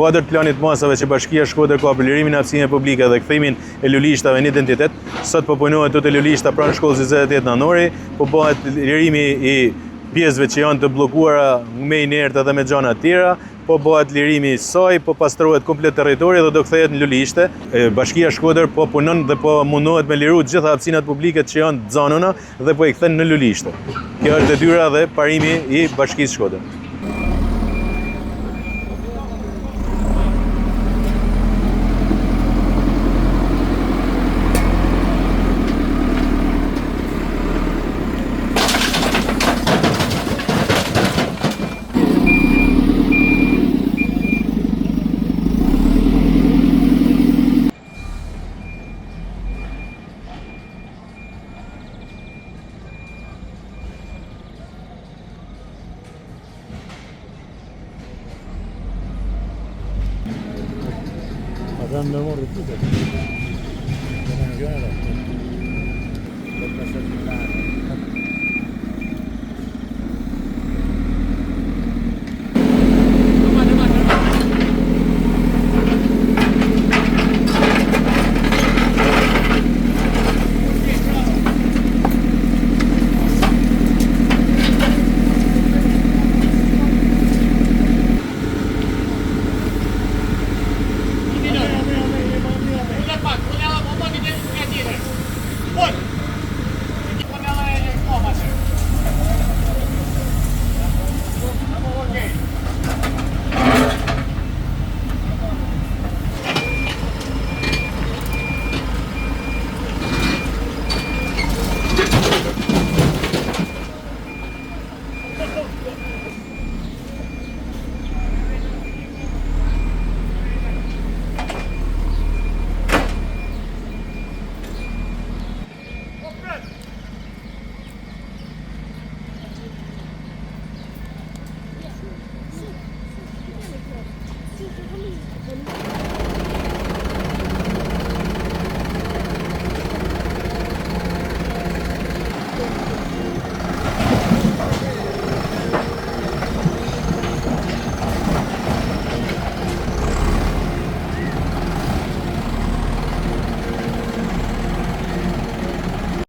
përkuadër të planit masave që Bashkia Shkodër ka për lirimin e hapësirave publike dhe kthimin e lulishtave në identitet, sot po punohet të lulishta pranë shkollës 28 Nënori, po bëhet lirimi i pjesëve që janë të bllokuara me inertë dhe me gjana të tjera, po bëhet lirimi i saj, po pastrohet komplet territori dhe do kthehet në lulishte. Bashkia Shkodër po punon dhe po mundohet me liru të gjitha hapësinat publike që janë të zonona dhe po i kthen në lulishte. Kjo është detyra dhe parimi i Bashkisë Shkodër. Ben ne var etti de. Ben göre Thank you.